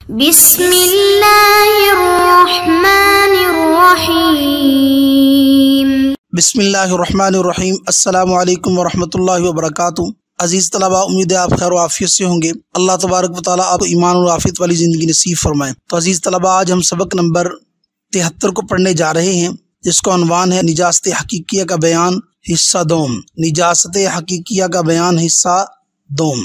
بسم اللہ الرحمن الرحیم۔ بسم اللہ الرحمن الرحیم۔ السلام علیکم ورحمۃ اللہ وبرکاتہ۔ عزیز طلباء، امید ہے آپ خیر و عافیت سے ہوں گے۔ اللہ تبارک و تعالیٰ آپ کو ایمان و عافیت والی زندگی نصیب فرمائے۔ تو عزیز طلباء، آج ہم سبق نمبر 73 کو پڑھنے جا رہے ہیں، جس کا عنوان ہے نجاست حقیقیہ کا بیان حصہ دوم۔ نجاست حقیقیہ کا بیان حصہ دوم۔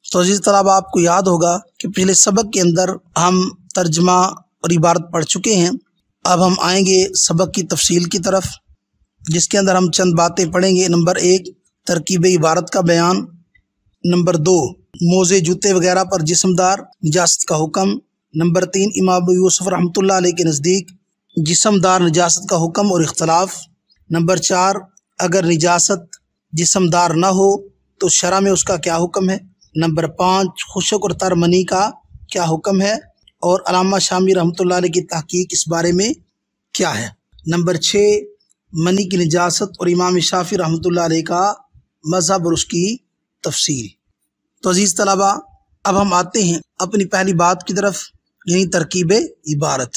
تو عزیز طلباء، آپ کو یاد ہوگا کہ پچھلے سبق کے اندر ہم ترجمہ اور عبارت پڑھ چکے ہیں۔ اب ہم آئیں گے سبق کی تفصیل کی طرف، جس کے اندر ہم چند باتیں پڑھیں گے۔ نمبر 1 ترکیب عبارت کا بیان، نمبر 2 موزے جوتے وغیرہ پر جسمدار نجاست کا حکم، نمبر 3 امام ابو یوسف رحمۃ اللہ علیہ کے نزدیک جسمدار نجاست کا حکم اور اختلاف، نمبر 4 اگر نجاست جسمدار نہ ہو تو شرع میں اس کا کیا حکم ہے، نمبر 5 خشک اور تر منی کا کیا حکم ہے اور علامہ شامی رحمۃ اللہ علیہ کی تحقیق اس بارے میں کیا ہے، نمبر 6 منی کی نجاست اور امام شافعی رحمۃ اللہ علیہ کا مذہب اور اس کی تفصیل۔ تو عزیز طلباء، اب ہم آتے ہیں اپنی پہلی بات کی طرف، یعنی ترکیب عبارت۔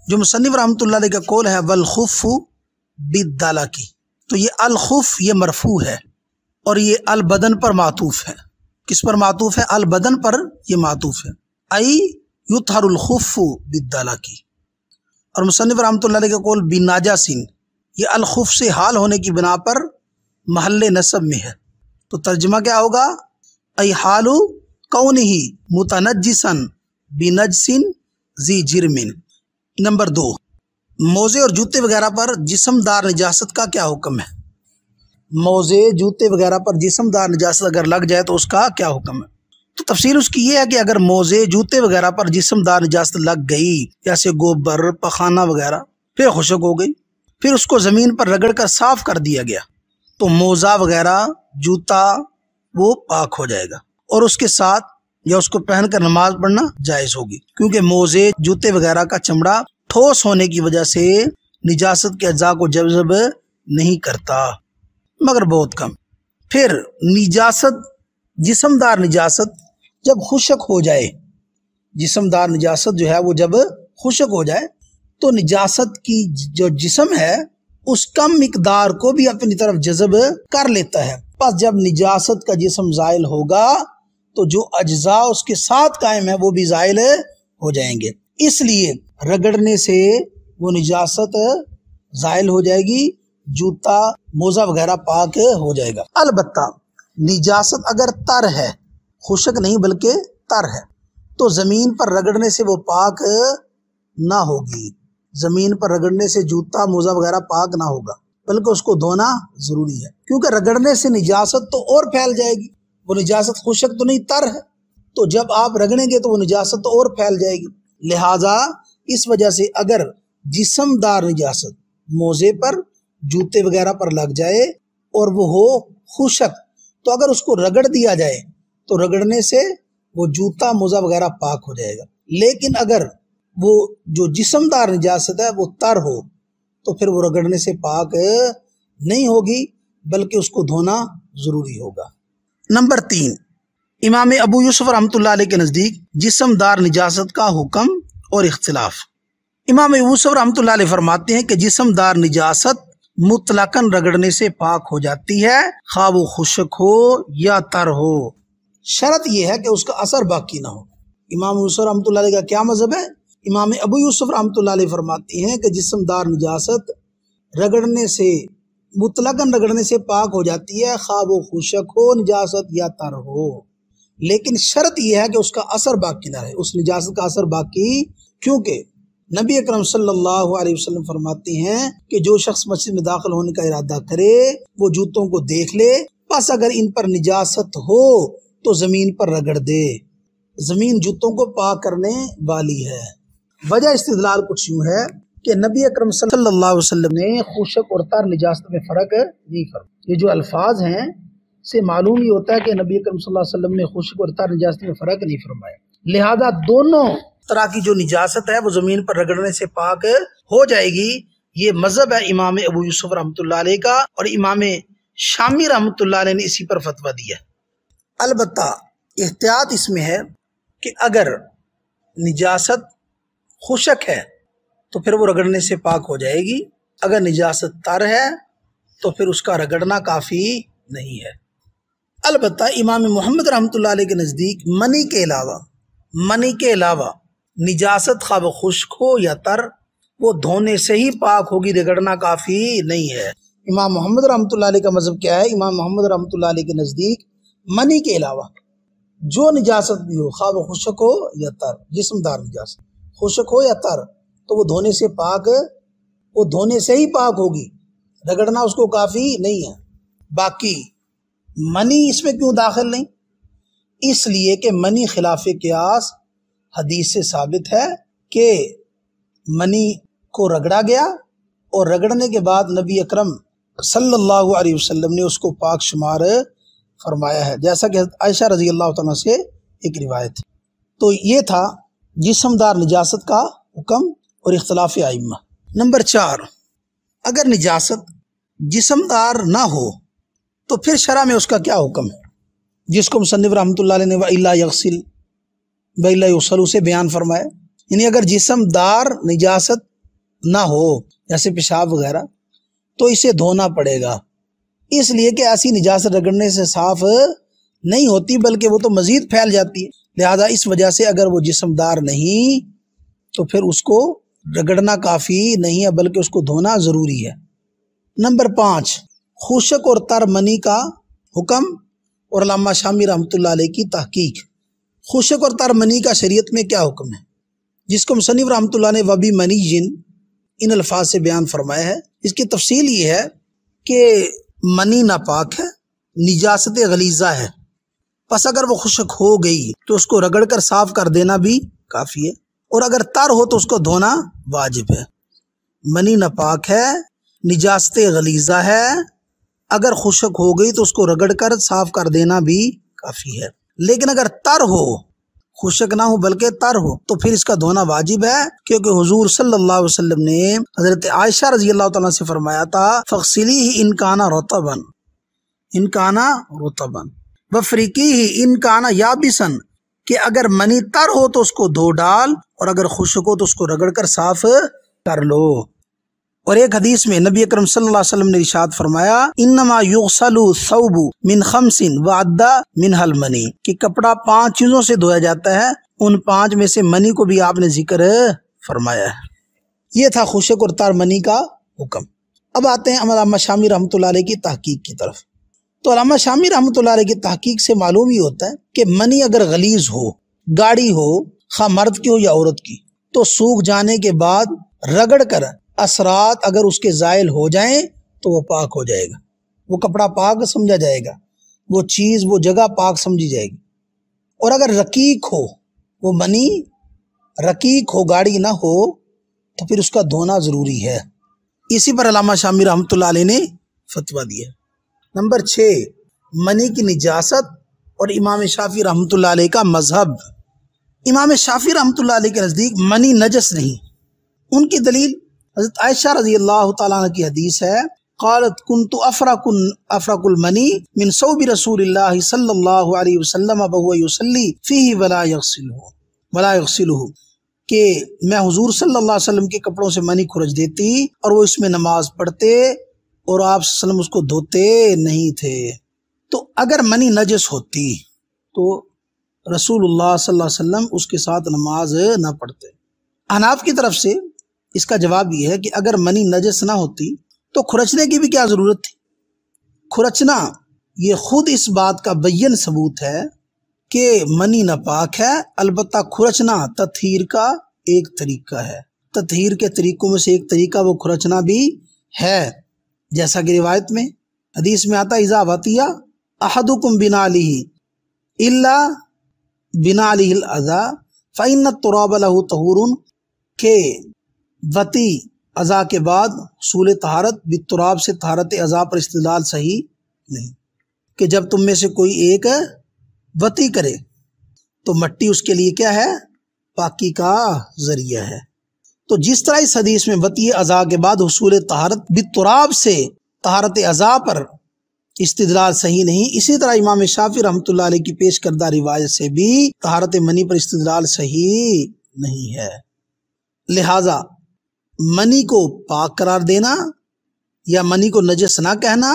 جو مصنف رحمۃ اللہ علیہ کا قول ہے والخف بالدالہ کی، تو یہ الخف یہ مرفوع ہے اور یہ البدن پر معطوف ہے۔ کس پر معطوف ہے؟ البدن پر یہ معطوف ہے، ای یطہر الخف بالدالہ کی۔ اور مصنف رحمۃ اللہ علیہ کا قول بناجاسن، یہ الخف سے حال ہونے کی بنا پر محل نصب میں ہے۔ تو ترجمہ کیا ہوگا؟ ای حال کونہ متنجسا بنجس ذی جرم۔ نمبر 2 موزے اور جوتے وغیرہ پر جسمدار نجاست کا کیا حکم ہے؟ موزے جوتے وغیرہ پر جسمدار نجاست اگر لگ جائے تو اس کا کیا حکم ہے؟ تو تفسیر اس کی یہ ہے کہ اگر موزے جوتے وغیرہ پر جسمدار نجاست لگ گئی، جیسے گوبر، پخانہ وغیرہ، پھر خشک ہو گئی، پھر اس کو زمین پر رگڑ کر صاف کر دیا گیا، تو موزہ وغیرہ جوتا وہ پاک ہو جائے گا اور اس کے ساتھ یا اس کو پہن کر نماز پڑھنا جائز ہوگی، کیونکہ موزے جوتے وغیرہ کا چمڑا ٹھوس ہونے کی وجہ سے نجاست کے اجزاء کو جذب نہیں کرتا، مگر بہت کم۔ پھر نجاست جسمدار نجاست جب خشک ہو جائے، جسمدار نجاست جو ہے وہ جب خشک ہو جائے تو نجاست کی جو جسم ہے اس کم مقدار کو بھی اپنی طرف جذب کر لیتا ہے۔ پس جب نجاست کا جسم زائل ہوگا تو جو اجزاء اس کے ساتھ قائم ہیں وہ بھی زائل ہو جائیں گے، اس لیے رگڑنے سے وہ نجاست زائل ہو جائے گی، جوتا موزہ وغیرہ پاک ہو جائے گا۔ البتہ نجاست اگر تر ہے، خشک نہیں بلکہ تر ہے، تو زمین پر رگڑنے سے وہ پاک نہ ہوگی۔ زمین پر رگڑنے سے جوتا موزہ وغیرہ پاک نہ ہوگا، بلکہ اس کو دھونا ضروری ہے، کیونکہ رگڑنے سے نجاست تو اور پھیل جائے گی۔ وہ نجاست خشک تو نہیں، تر ہے، تو جب آپ رگڑیں گے تو وہ نجاست تو اور پھیل جائے گی۔ لہٰذا اس وجہ سے اگر جسمدار نجاست موزے پر جوتے وغیرہ پر لگ جائے اور وہ ہو خشک، تو اگر اس کو رگڑ دیا جائے تو رگڑنے سے وہ جوتا موزہ وغیرہ پاک ہو جائے گا۔ لیکن اگر وہ جو جسمدار نجاست ہے وہ تر ہو تو پھر وہ رگڑنے سے پاک نہیں ہوگی، بلکہ اس کو دھونا ضروری ہوگا۔ نمبر 3 امام ابو یوسف رحمۃ اللہ علیہ کے نزدیک جسمدار نجاست کا حکم اور اختلاف۔ امام ابو یوسف رحمۃ اللہ علیہ فرماتے ہیں کہ جسمدار نجاست مطلقاً رگڑنے سے پاک ہو جاتی ہے، خواہ وہ خشک ہو یا تر ہو، شرط یہ ہے کہ اس کا اثر باقی نہ ہو۔ امام ابو یوسف رحمۃ اللہ علیہ کا کیا مذہب ہے؟ امام ابو یوسف رحمۃ اللہ علیہ فرماتے ہیں کہ جسمدار نجاست رگڑنے سے مطلقاً رگڑنے سے پاک ہو جاتی ہے، خواہ وہ خشک ہو نجاست یا تر ہو، لیکن شرط یہ ہے کہ اس کا اثر باقی نہ رہے، اس نجاست کا اثر باقی، کیونکہ نبی اکرم صلی اللہ علیہ وسلم فرماتے ہیں کہ جو شخص مسجد میں داخل ہونے کا ارادہ کرے وہ جوتوں کو دیکھ لے، پس اگر ان پر نجاست ہو تو زمین پر رگڑ دے، زمین جوتوں کو پاک کرنے والی ہے۔ وجہ استدلال کچھ یوں ہے کہ نبی اکرم صلی اللہ علیہ وسلم نے خشک اور تر نجاست میں فرق نہیں فرمایا۔ یہ جو الفاظ ہیں سے معلوم یہ ہوتا ہے کہ نبی اکرم صلی اللہ علیہ وسلم نے خشک اور تر نجاست میں فرق نہیں فرمایا، لہذا دونوں طرح کی جو نجاست ہے وہ زمین پر رگڑنے سے پاک ہو جائے گی۔ یہ مذہب ہے امام ابو یوسف رحمۃ اللہ علیہ کا، اور امام شامی رحمۃ اللہ علیہ نے اسی پر فتویٰ دیا۔ البتہ احتیاط اس میں ہے کہ اگر نجاست خشک ہے تو پھر وہ رگڑنے سے پاک ہو جائے گی، اگر نجاست تر ہے تو پھر اس کا رگڑنا کافی نہیں ہے۔ البتہ امام محمد رحمۃ اللہ علیہ کے نزدیک منی کے علاوہ نجاست خواہ وہ خشک ہو یا تر، وہ دھونے سے ہی پاک ہوگی، رگڑنا کافی نہیں ہے۔ امام محمد رحمۃ اللہ علیہ کا مذہب کیا ہے؟ امام محمد رحمۃ اللہ علیہ کے نزدیک منی کے علاوہ جو نجاست بھی ہو، خواہ وہ خشک ہو یا تر، جسم دار نجاست خشک ہو یا تر، تو وہ دھونے سے ہی پاک ہوگی، رگڑنا اس کو کافی نہیں ہے۔ باقی منی اس میں کیوں داخل نہیں؟ اس لیے کہ منی خلاف قیاس حدیث سے ثابت ہے کہ منی کو رگڑا گیا اور رگڑنے کے بعد نبی اکرم صلی اللہ علیہ وسلم نے اس کو پاک شمار فرمایا ہے، جیسا کہ عائشہ رضی اللہ تعالیٰ سے ایک روایت ہے۔ تو یہ تھا جسم دار نجاست کا حکم اور اختلاف ائمہ۔ نمبر 4، اگر نجاست جسم دار نہ ہو تو پھر شرع میں اس کا کیا حکم ہے، جس کو مصنف رحمۃ اللہ علیہ نے وَإِلَّا يَغْسِلْ وَإِلَّا يُغْسَلُ سے بیان فرمایا، یعنی اگر جسم دار نجاست نہ ہو جیسے پیشاب وغیرہ تو اسے دھونا پڑے گا، اس لیے کہ ایسی نجاست رگڑنے سے صاف نہیں ہوتی بلکہ وہ تو مزید پھیل جاتی ہے، لہذا اس وجہ سے اگر وہ جسم دار نہیں تو پھر اس کو رگڑنا کافی نہیں ہے بلکہ اس کو دھونا ضروری ہے۔ نمبر 5، خشک اور تر منی کا حکم اور علامہ شامی رحمۃ اللہ علیہ کی تحقیق۔ خشک اور تر منی کا شریعت میں کیا حکم ہے، جس کو مصنف رحمۃ اللہ نے وبی منی جن ان الفاظ سے بیان فرمایا ہے۔ اس کی تفصیل یہ ہے کہ منی ناپاک ہے، نجاست غلیظہ ہے، پس اگر وہ خشک ہو گئی تو اس کو رگڑ کر صاف کر دینا بھی کافی ہے، اور اگر تر ہو تو اس کو دھونا واجب ہے۔ منی ناپاک ہے، نجاست غلیظہ ہے، اگر خشک ہو گئی تو اس کو رگڑ کر صاف کر دینا بھی کافی ہے، لیکن اگر تر ہو، خشک نہ ہو بلکہ تر ہو تو پھر اس کا دھونا واجب ہے، کیونکہ حضور صلی اللہ علیہ وسلم نے حضرت عائشہ رضی اللہ تعالیٰ سے فرمایا تھا فَغْسِلِيهِ إِن كَانَ رُطَبًا وَافْرِكِيهِ إِن كَانَ يَابِسًا، کہ اگر منی تر ہو تو اس کو دھو ڈال اور اگر خشک ہو تو اس کو رگڑ کر صاف کر لو۔ اور ایک حدیث میں نبی اکرم صلی اللہ علیہ وسلم نے ارشاد فرمایا انما یغسل الثوب من 5 وعد منها المنی، کہ کپڑا 5 چیزوں سے دھویا جاتا ہے، ان 5 میں سے منی کو بھی آپ نے ذکر فرمایا ہے۔ یہ تھا خشک اور تر منی کا حکم۔ اب آتے ہیں علامہ شامی رحمۃ اللہ علیہ کی تحقیق کی طرف۔ تو علامہ شامی رحمۃ اللہ علیہ کی تحقیق سے معلوم ہی ہوتا ہے کہ منی اگر غلیظ ہو، گاڑی ہو، خواہ مرد کی ہو یا عورت کی، تو سوکھ جانے کے بعد رگڑ کر اثرات اگر اس کے زائل ہو جائیں تو وہ پاک ہو جائے گا، وہ کپڑا پاک سمجھا جائے گا، وہ چیز وہ جگہ پاک سمجھی جائے گی۔ اور اگر رقیق ہو، وہ منی رقیق ہو، گاڑی نہ ہو، تو پھر اس کا دھونا ضروری ہے۔ اسی پر علامہ شامی رحمۃ اللہ علیہ نے فتویٰ دیا۔ نمبر 6، منی کی نجاست اور امام شافعی رحمۃ اللہ علیہ کا مذہب۔ امام شافعی رحمۃ اللہ علیہ کے نزدیک منی نجس نہیں، ان کی دلیل حضرت عائشہ رضی اللہ تعالیٰ عنہ کی حدیث ہے قالت کنت افرق المنی من ثوب رسول اللہ صلی اللہ علیہ وسلم وهو یصلی فیہ ولا یغسلہ، کہ میں حضور صلی اللہ علیہ وسلم کے کپڑوں سے منی کھرچ دیتی اور وہ اس میں نماز پڑھتے اور آپ صلی اللہ علیہ وسلم اس کو دھوتے نہیں تھے۔ تو اگر منی نجس ہوتی تو رسول اللہ صلی اللہ علیہ وسلم اس کے ساتھ نماز نہ پڑھتے۔ احناف کی طرف سے اس کا جواب یہ ہے کہ اگر منی نجس نہ ہوتی تو کھرچنے کی بھی کیا ضرورت تھی؟ کھرچنا یہ خود اس بات کا بین ثبوت ہے کہ منی ناپاک ہے، البتہ کھرچنا تطہیر کا ایک طریقہ ہے، تطہیر کے طریقوں میں سے ایک طریقہ وہ کھرچنا بھی ہے، جیسا کہ روایت میں حدیث میں آتا اذا وطیہ احدکم بنعلہ الا بنعلہ الاذی فإن التراب له طہور، کہ وطی اذا کے بعد حصول طہارت بالتراب سے طہارت اذا پر استدلال صحیح نہیں، کہ جب تم میں سے کوئی ایک وطی کرے تو مٹی اس کے لیے کیا ہے؟ پاکی کا ذریعہ ہے۔ تو جس طرح اس حدیث میں وطی اذا کے بعد حصول طہارت بالتراب سے طہارت اذا پر استدلال صحیح نہیں، اسی طرح امام شافعی رحمۃ اللہ علیہ کی پیش کردہ روایت سے بھی طہارت منی پر استدلال صحیح نہیں ہے۔ لہذا منی کو پاک قرار دینا یا منی کو نجس نہ کہنا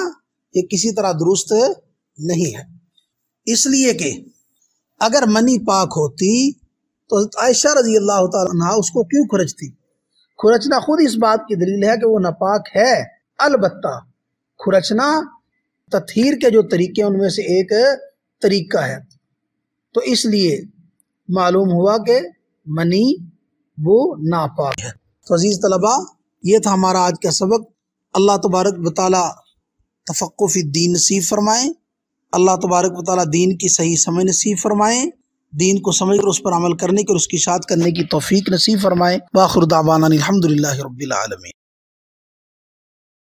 یہ کسی طرح درست نہیں ہے، اس لیے کہ اگر منی پاک ہوتی تو حضرت عائشہ رضی اللہ تعالیٰ عنہ اس کو کیوں کھرچتی؟ کھرچنا خود اس بات کی دلیل ہے کہ وہ ناپاک ہے۔ البتہ کھرچنا تطہیر کے جو طریقے ان میں سے ایک طریقہ ہے، تو اس لیے معلوم ہوا کہ منی وہ ناپاک ہے۔ تو عزیز طلباء، یہ تھا ہمارا آج کا سبق۔ اللہ تبارک و تعالیٰ تفقہ فی الدین نصیب فرمائیں، اللہ تبارک و تعالیٰ دین کی صحیح سمجھ نصیب فرمائیں، دین کو سمجھ کر اس پر عمل کرنے کی اور اس کی اشاعت کرنے کی توفیق نصیب فرمائیں۔ وآخر دعوانا الحمدللہ رب العالمین۔